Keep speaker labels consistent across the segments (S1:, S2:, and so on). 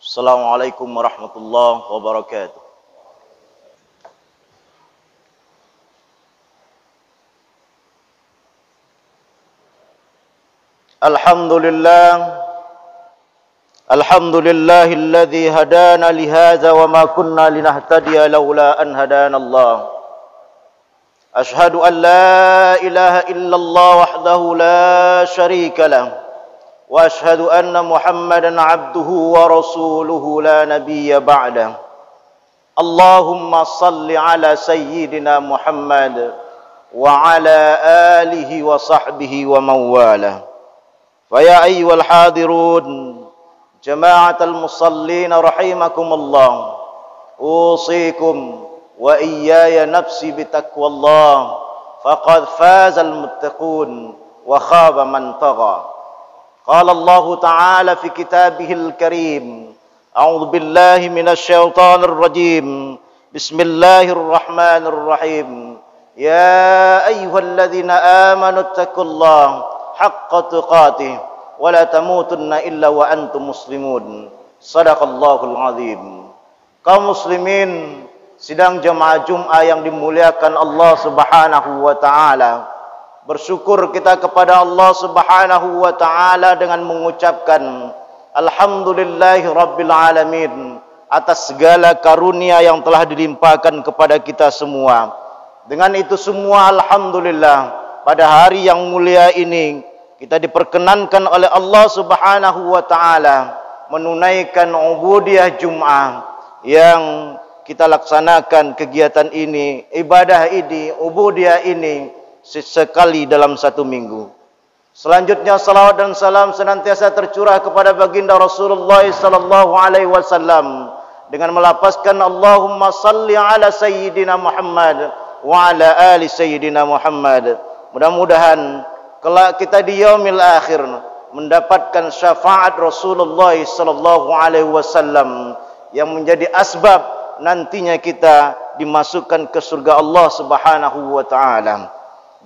S1: Assalamualaikum warahmatullahi wabarakatuh. Alhamdulillahilladzi hadana lihadza wa ma kunna linahtadiya laula an hadanallah. Ashhadu an la ilaha illallah wahdahu la syarika lah. وأشهد أن محمدًا عبده ورسوله لا نبي بعده اللهم صل على سيدنا محمد وعلى آله وصحبه ومن والاه فيا أيها الحاضرون جماعة المصلين رحمكم الله أوصيكم وإياي نفسي بتقوى الله فقد فاز المتقون وخاب من طغى قال الله تعالى في كتابه الكريم أعوذ بالله من الشيطان الرجيم بسم الله الرحمن الرحيم يا أيها الذين آمنوا اتقوا الله حق تقاته ولا تموتن إلا وأنتم مسلمون صدق الله العظيم. Kaum muslimin, sidang jemaah Jum'ah yang dimuliakan Allah Subhanahu wa taala. Bersyukur kita kepada Allah Subhanahu wa taala dengan mengucapkan alhamdulillahi rabbil alamin atas segala karunia yang telah dilimpahkan kepada kita semua. Dengan itu semua alhamdulillah pada hari yang mulia ini kita diperkenankan oleh Allah Subhanahu wa taala menunaikan ubudiyah Jum'ah yang kita laksanakan kegiatan ini, ibadah ini, ubudiyah ini sesekali dalam satu minggu. Selanjutnya salawat dan salam senantiasa tercurah kepada baginda Rasulullah sallallahu alaihi wasallam dengan melapaskan Allahumma salli ala sayyidina Muhammad wa ala ali sayyidina Muhammad. Mudah-mudahan kelak kita di yaumil akhir mendapatkan syafaat Rasulullah sallallahu alaihi wasallam yang menjadi asbab nantinya kita dimasukkan ke surga Allah Subhanahu wa taala.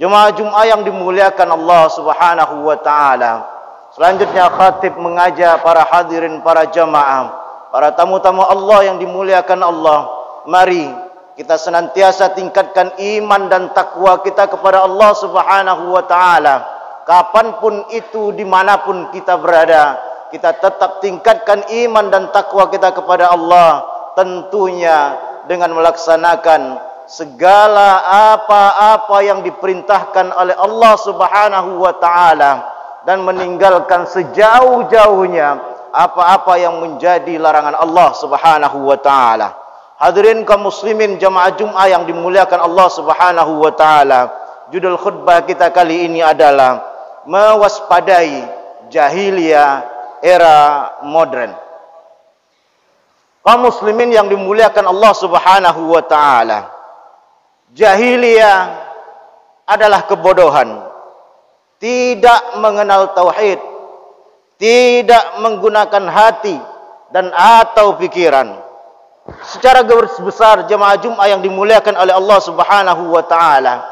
S1: Jemaah Jum'ah yang dimuliakan Allah Subhanahu wa taala. Selanjutnya khatib mengajak para hadirin, para jemaah, para tamu-tamu Allah yang dimuliakan Allah. Mari kita senantiasa tingkatkan iman dan takwa kita kepada Allah Subhanahu wa taala. Kapanpun itu, dimanapun kita berada, kita tetap tingkatkan iman dan takwa kita kepada Allah. Tentunya dengan melaksanakan segala apa-apa yang diperintahkan oleh Allah Subhanahu wa taala dan meninggalkan sejauh-jauhnya apa-apa yang menjadi larangan Allah Subhanahu wa taala. Hadirin kaum muslimin jemaah Jum'ah yang dimuliakan Allah Subhanahu wa taala. Judul khutbah kita kali ini adalah mewaspadai jahiliyah era modern. Kaum muslimin yang dimuliakan Allah Subhanahu wa taala, jahiliyah adalah kebodohan, tidak mengenal tauhid, tidak menggunakan hati dan atau pikiran. Secara garis besar jemaah Jum'ah yang dimuliakan oleh Allah Subhanahu wa taala,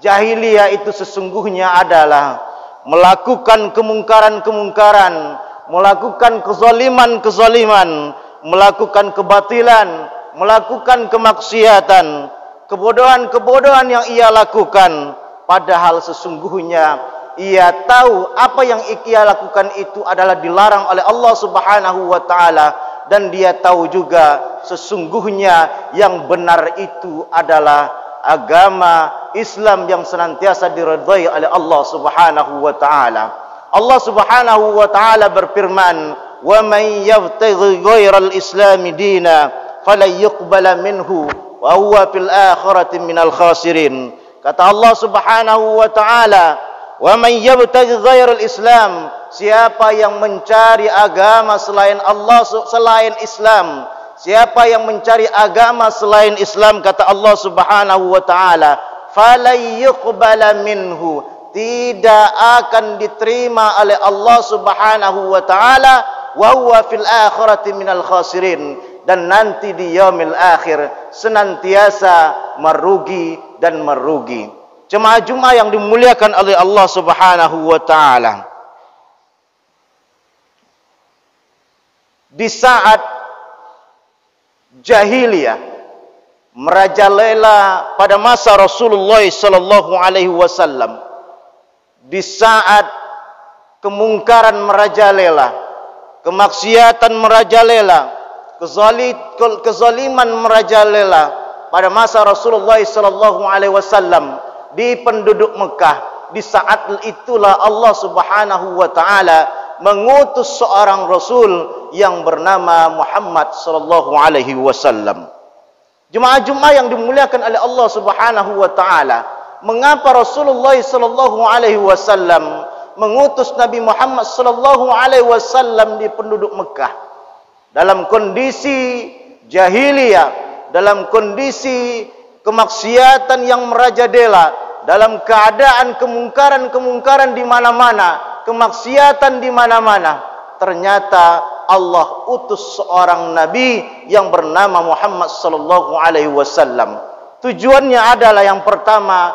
S1: jahiliyah itu sesungguhnya adalah melakukan kemungkaran-kemungkaran, melakukan kezaliman-kezaliman, melakukan kebatilan, melakukan kemaksiatan, kebodohan-kebodohan yang ia lakukan, padahal sesungguhnya ia tahu apa yang ia lakukan itu adalah dilarang oleh Allah Subhanahu wa taala, dan dia tahu juga sesungguhnya yang benar itu adalah agama Islam yang senantiasa diridhai oleh Allah Subhanahu wa taala. Allah Subhanahu wa taala berfirman, "Wa man yabtaghi ghairal islami dina falan yuqbala minhu wa huwa fil akhirati minal khasirin." Kata Allah Subhanahu wa taala, "Wa man yabtaghi ghairal Islam," siapa yang mencari agama selain Allah, selain Islam, siapa yang mencari agama selain Islam, kata Allah Subhanahu wa taala, "falan yuqbala minhu," tidak akan diterima oleh Allah Subhanahu wa taala, wa huwa fil akhirati minal khasirin, dan nanti di yaumil akhir senantiasa merugi dan merugi. Jemaah Jum'ah yang dimuliakan oleh Allah Subhanahu wa taala, di saat jahiliyah merajalela pada masa Rasulullah sallallahu alaihi wasallam, di saat kemungkaran merajalela, kemaksiatan merajalela, kezaliman merajalela pada masa Rasulullah sallallahu alaihi wasallam di penduduk Mekah. Di saat itulah Allah Subhanahu wa taala mengutus seorang rasul yang bernama Muhammad sallallahu alaihi wasallam. Jemaah-jemaah yang dimuliakan oleh Allah Subhanahu wa taala, mengapa Rasulullah sallallahu alaihi wasallam mengutus Nabi Muhammad sallallahu alaihi wasallam di penduduk Mekah dalam kondisi jahiliyah, dalam kondisi kemaksiatan yang merajalela, dalam keadaan kemungkaran-kemungkaran di mana-mana, kemaksiatan di mana-mana. Ternyata Allah utus seorang nabi yang bernama Muhammad sallallahu alaihi wasallam. Tujuannya adalah yang pertama,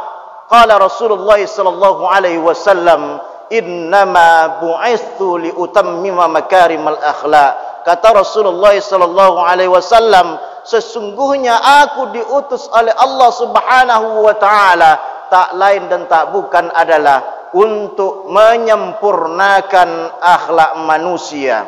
S1: qala Rasulullah sallallahu alaihi wasallam, innama bu'itsu liutammima makarimal akhlaq. Kata Rasulullah sallallahu alaihi wasallam, sesungguhnya aku diutus oleh Allah Subhanahu wa taala tak lain dan tak bukan adalah untuk menyempurnakan akhlak manusia.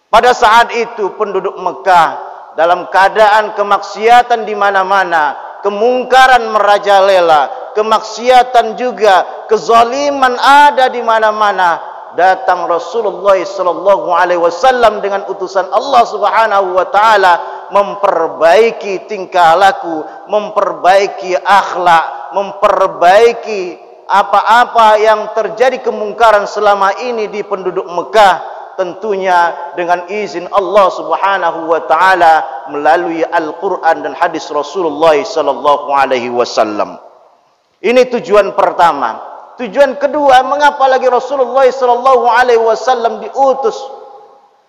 S1: Pada saat itu penduduk Mekah dalam keadaan kemaksiatan di mana-mana, kemungkaran merajalela, kemaksiatan juga, kezaliman ada di mana-mana. Datang Rasulullah sallallahu alaihi wasallam dengan utusan Allah Subhanahu wa taala memperbaiki tingkah laku, memperbaiki akhlak, memperbaiki apa-apa yang terjadi kemungkaran selama ini di penduduk Mekah, tentunya dengan izin Allah Subhanahu wa taala melalui Al-Qur'an dan hadis Rasulullah sallallahu alaihi wasallam. Ini tujuan pertama. Tujuan kedua, mengapa lagi Rasulullah sallallahu alaihi wasallam diutus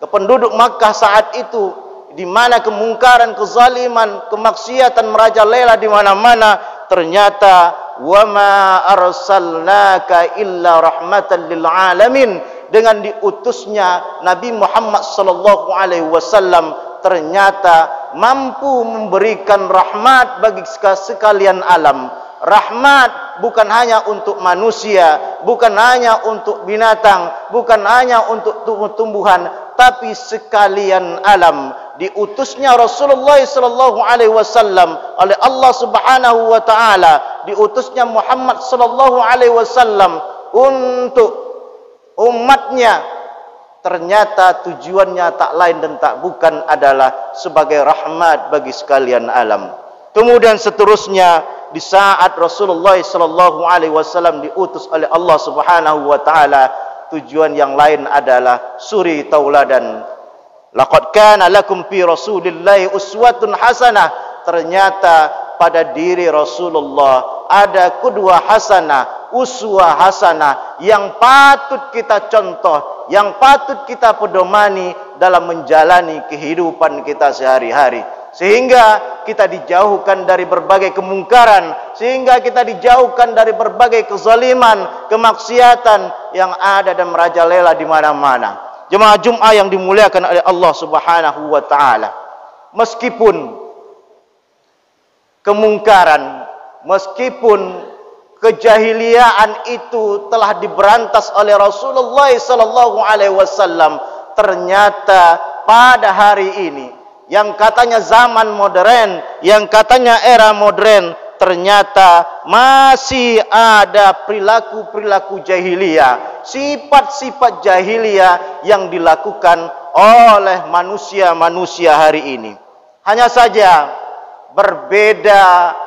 S1: ke penduduk Makkah saat itu, di mana kemungkaran, kezaliman, kemaksiatan merajalela di mana-mana. Ternyata wa ma arsalnaka illa rahmatan lil alamin, dengan diutusnya Nabi Muhammad sallallahu alaihi wasallam ternyata mampu memberikan rahmat bagi sekalian alam. Rahmat bukan hanya untuk manusia, bukan hanya untuk binatang, bukan hanya untuk tumbuhan, tapi sekalian alam. Diutusnya Rasulullah sallallahu alaihi wasallam oleh Allah Subhanahu wa taala, diutusnya Muhammad sallallahu alaihi wasallam untuk umatnya, ternyata tujuannya tak lain dan tak bukan adalah sebagai rahmat bagi sekalian alam. Kemudian seterusnya, di saat Rasulullah sallallahu alaihi wasallam diutus oleh Allah Subhanahu wa taala, tujuan yang lain adalah suri tauladan. Laqad kana lakum fi Rasulillahi uswatun hasanah. Ternyata pada diri Rasulullah ada qudwah hasanah, uswah hasanah yang patut kita contoh, yang patut kita pedomani dalam menjalani kehidupan kita sehari-hari, sehingga kita dijauhkan dari berbagai kemungkaran, sehingga kita dijauhkan dari berbagai kezaliman, kemaksiatan yang ada dan merajalela di mana-mana. Jemaah Jumat yang dimuliakan oleh Allah Subhanahu wa taala, meskipun kemungkaran, meskipun kejahiliaan itu telah diberantas oleh Rasulullah sallallahu alaihi wasallam, ternyata pada hari ini yang katanya zaman modern, yang katanya era modern, ternyata masih ada perilaku-perilaku jahiliyah, sifat-sifat jahiliyah yang dilakukan oleh manusia-manusia hari ini. Hanya saja berbeda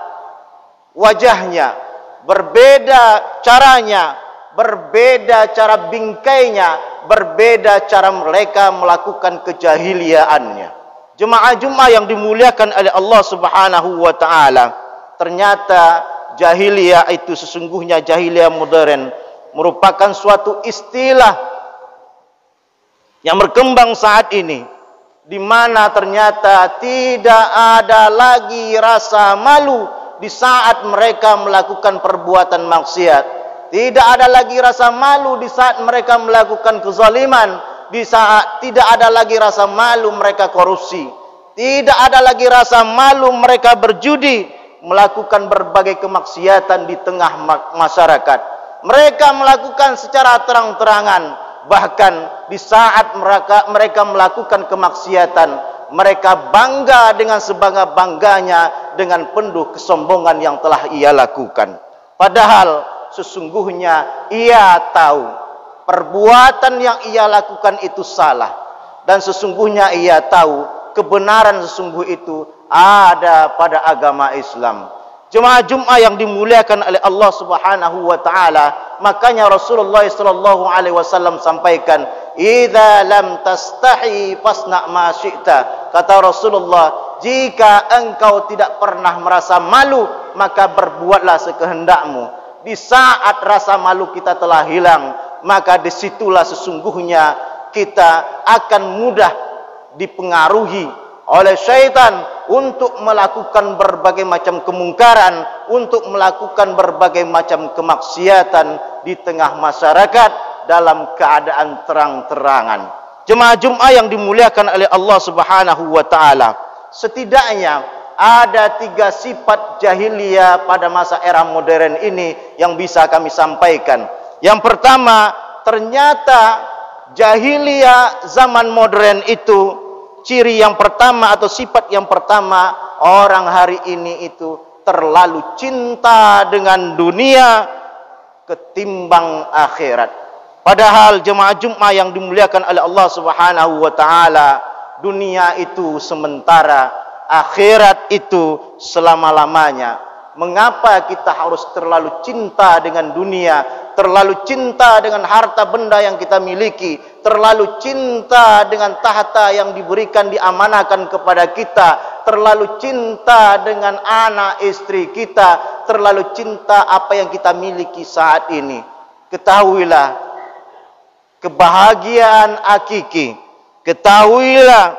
S1: wajahnya, berbeda caranya, berbeda cara bingkainya, berbeda cara mereka melakukan kejahiliaannya. Jemaah Jumat yang dimuliakan oleh Allah Subhanahu wa taala, ternyata jahiliyah itu sesungguhnya jahiliyah modern merupakan suatu istilah yang berkembang saat ini, di mana ternyata tidak ada lagi rasa malu di saat mereka melakukan perbuatan maksiat. Tidak ada lagi rasa malu di saat mereka melakukan kezaliman, di saat tidak ada lagi rasa malu mereka korupsi, tidak ada lagi rasa malu mereka berjudi, melakukan berbagai kemaksiatan di tengah masyarakat. Mereka melakukan secara terang-terangan, bahkan di saat mereka melakukan kemaksiatan, mereka bangga dengan sebangga-bangganya dengan penuh kesombongan yang telah ia lakukan. Padahal sesungguhnya ia tahu perbuatan yang ia lakukan itu salah, dan sesungguhnya ia tahu kebenaran sesungguh itu ada pada agama Islam. Jemaah Jumat yang dimuliakan oleh Allah Subhanahu wa taala, makanya Rasulullah sallallahu alaihi wasallam sampaikan, "Idza lam tastahi fasna ma syi'ta." Kata Rasulullah, jika engkau tidak pernah merasa malu, maka berbuatlah sekehendakmu. Di saat rasa malu kita telah hilang, maka disitulah sesungguhnya kita akan mudah dipengaruhi oleh syaitan untuk melakukan berbagai macam kemungkaran, untuk melakukan berbagai macam kemaksiatan di tengah masyarakat dalam keadaan terang-terangan. Jemaah Jumat yang dimuliakan oleh Allah Subhanahu wa taala, setidaknya ada 3 sifat jahiliyah pada masa era modern ini yang bisa kami sampaikan. Yang pertama, ternyata jahiliyah zaman modern itu, ciri yang pertama atau sifat yang pertama, orang hari ini itu terlalu cinta dengan dunia ketimbang akhirat. Padahal jemaah Jumat yang dimuliakan oleh Allah Subhanahu wa taala, dunia itu sementara, akhirat itu selama-lamanya. Mengapa kita harus terlalu cinta dengan dunia, terlalu cinta dengan harta benda yang kita miliki, terlalu cinta dengan tahta yang diberikan, diamanahkan kepada kita, terlalu cinta dengan anak istri kita, terlalu cinta apa yang kita miliki saat ini? Ketahuilah, kebahagiaan hakiki, ketahuilah,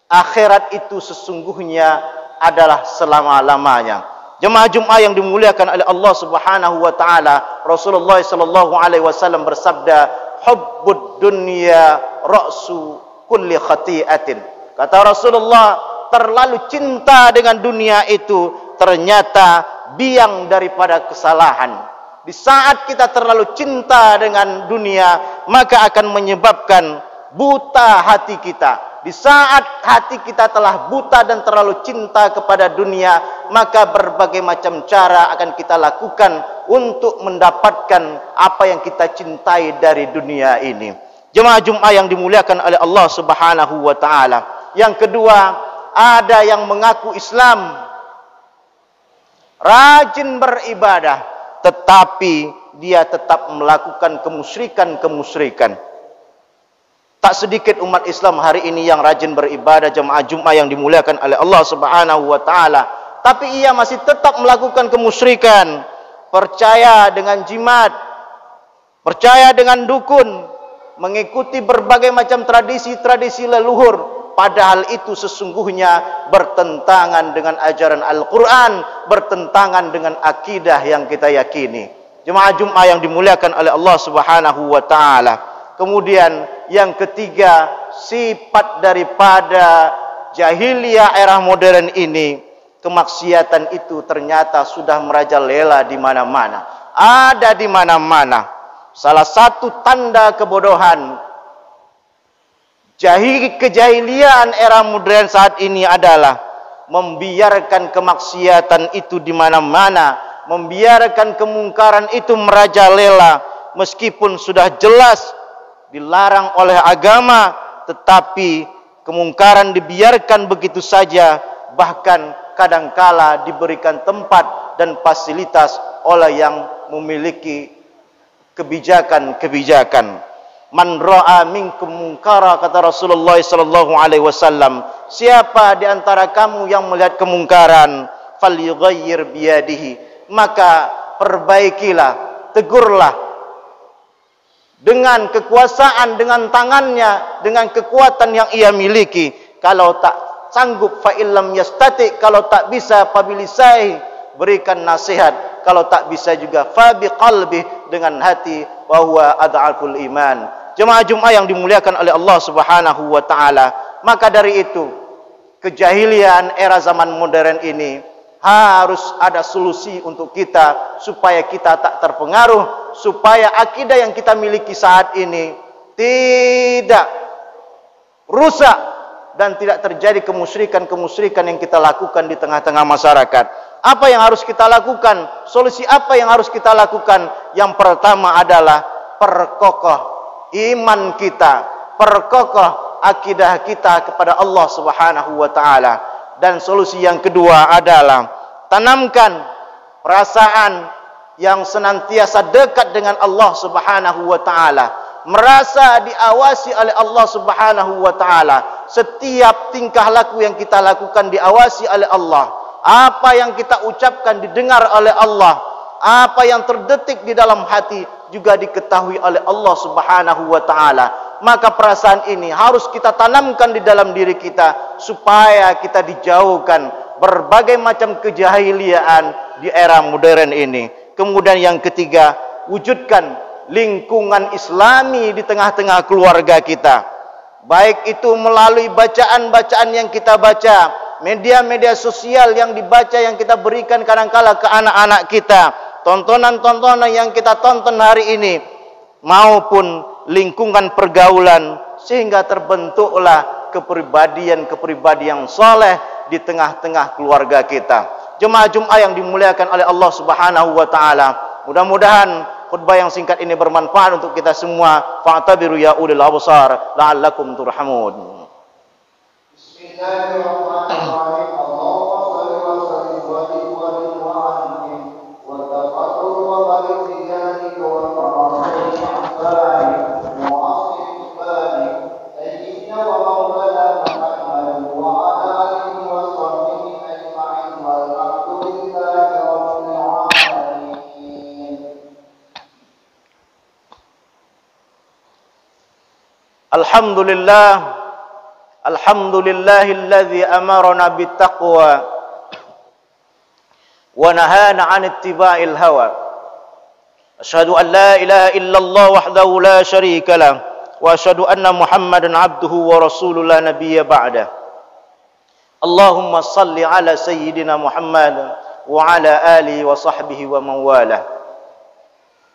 S1: akhirat itu sesungguhnya adalah selama-lamanya. Jemaah Jumat yang dimuliakan oleh Allah Subhanahu wa taala, Rasulullah sallallahu alaihi wasallam bersabda, "Hubbud dunya ra'su kulli khati'atin." Kata Rasulullah, terlalu cinta dengan dunia itu ternyata biang daripada kesalahan. Di saat kita terlalu cinta dengan dunia, maka akan menyebabkan buta hati kita. Di saat hati kita telah buta dan terlalu cinta kepada dunia, maka berbagai macam cara akan kita lakukan untuk mendapatkan apa yang kita cintai dari dunia ini. Jemaah Jumat yang dimuliakan oleh Allah Subhanahu wa taala. Yang kedua, ada yang mengaku Islam, rajin beribadah, tetapi dia tetap melakukan kemusyrikan. Tak sedikit umat Islam hari ini yang rajin beribadah, jemaah Jumat yang dimuliakan oleh Allah Subhanahu wa taala, tapi ia masih tetap melakukan kemusyrikan, percaya dengan jimat, percaya dengan dukun, mengikuti berbagai macam tradisi-tradisi leluhur, padahal itu sesungguhnya bertentangan dengan ajaran Al-Qur'an, bertentangan dengan akidah yang kita yakini. Jemaah Jumat yang dimuliakan oleh Allah Subhanahu wa taala. Kemudian yang ketiga, sifat daripada jahiliyah era modern ini, kemaksiatan itu ternyata sudah merajalela di mana-mana, ada di mana-mana. Salah satu tanda kebodohan kejahilian era modern saat ini adalah membiarkan kemaksiatan itu di mana-mana, membiarkan kemungkaran itu merajalela, meskipun sudah jelas dilarang oleh agama, tetapi kemungkaran dibiarkan begitu saja, bahkan kadangkala diberikan tempat dan fasilitas oleh yang memiliki kebijakan-kebijakan. Man ra'a minkum munkara, kata Rasulullah sallallahu alaihi wasallam, siapa di antara kamu yang melihat kemungkaran, falyughayyir biyadihi, maka perbaikilah, tegurlah dengan kekuasaan, dengan tangannya, dengan kekuatan yang ia miliki. Kalau tak sanggup, fa illam yastati, kalau tak bisa, fa bilisai, berikan nasihat. Kalau tak bisa juga, fa biqalbi, dengan hati, wa huwa ad'aful iman. Jemaah Jumat yang dimuliakan oleh Allah Subhanahu wa taala. Maka dari itu, kejahilian era zaman modern ini harus ada solusi untuk kita supaya kita tak terpengaruh, supaya akidah yang kita miliki saat ini tidak rusak dan tidak terjadi kemusyrikan-kemusyrikan yang kita lakukan di tengah-tengah masyarakat. Apa yang harus kita lakukan? Solusi apa yang harus kita lakukan? Yang pertama adalah perkokoh iman kita, perkokoh akidah kita kepada Allah Subhanahu wa taala. Dan solusi yang kedua adalah tanamkan perasaan yang senantiasa dekat dengan Allah Subhanahu wa taala, merasa diawasi oleh Allah Subhanahu wa taala. Setiap tingkah laku yang kita lakukan diawasi oleh Allah. Apa yang kita ucapkan didengar oleh Allah. Apa yang terdetik di dalam hati juga diketahui oleh Allah Subhanahu wa taala. Maka perasaan ini harus kita tanamkan di dalam diri kita supaya kita dijauhkan berbagai macam kejahiliaan di era modern ini. Kemudian yang ketiga, wujudkan lingkungan Islami di tengah-tengah keluarga kita. Baik itu melalui bacaan-bacaan yang kita baca, media-media sosial yang dibaca, yang kita berikan kadang-kala ke anak-anak kita, tontonan-tontonan yang kita tonton hari ini, maupun lingkungan pergaulan, sehingga terbentuklah kepribadian-kepribadian yang soleh di tengah-tengah keluarga kita. Jemaah Jumat yang dimuliakan oleh Allah Subhanahu wa taala, mudah-mudahan khutbah yang singkat ini bermanfaat untuk kita semua. Fa'tabiru ya ulil absar la'allakum turhamun. Bismillahirrahmanirrahim. Alhamdulillahilladzi amarna bittaqwa wa nahana 'an ittiba'il hawa. Asyhadu an la ilaha illallah wahdahu la syarika lah wa asyhadu anna Muhammadan 'abduhu wa rasuluhu la nabiyya ba'dah. Allahumma shalli 'ala sayyidina Muhammad wa 'ala alihi wa sahbihi wa man walah.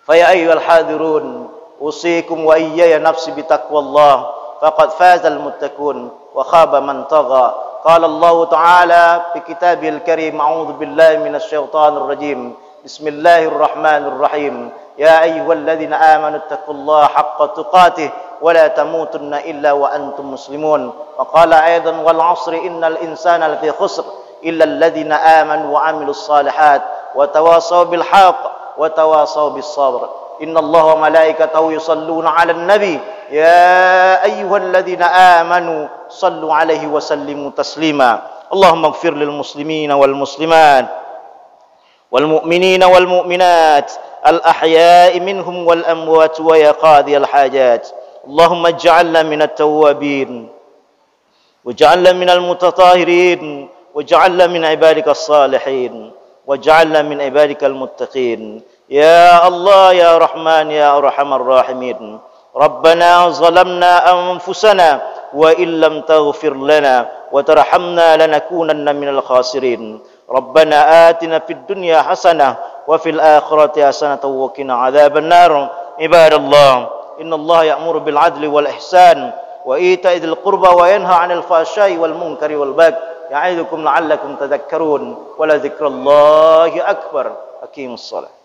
S1: Fa ya ayyuhal hadirun, usikum wa iyaya nafsi bitaqwallah faqad fazal muttaqun wa khaba man tagha. Qala Allah Ta'ala fi kitabil karim, a'udzu billahi minasy syaithanir rajim. Bismillahirrahmanirrahim. Ya ayyuhalladzina amanu taqullaha haqqa tuqatih wa la tamutunna illa wa antum muslimun. Wa qala aidan wal 'asri innal insana lafi khusr illa alladzina amanu wa 'amilus shalihat wa tawasaw bil haqq wa tawasaw bis sabr. Inna Allah wa malaikatahu yusalluna 'alan nabi ya ayyuhalladzina amanu sallu 'alaihi wa sallimu taslima. Allahumma ighfir lil muslimina wal muslimat wal mu'minina wal mu'minat al ahya'i minhum wal amwat wa ya qadiyal hajat. Allahumma ij'alna minat tawwabin waj'alna minal mutatahirin waj'alna min ibadikas salihin waj'alna min ibadikal muttaqin. Ya Allah ya Rahman ya Arhamar Rahimin. Rabbana zalamna anfusana wa illam taghfir lana wa tarhamna lanakunanna minal khasirin. Rabbana atina fid dunya hasanah wa fil akhirati hasanah wa qina adzaban nar. Ibadallah, innallaha ya'muru bil 'adli wal ihsan wa ita'i dzil qurba wa yanha 'anil fahsya'i wal munkari wal baghi. Ya'idukum la'allakum tadhakkarun. Wa la dzikrallahi akbar. Aqimus shalah.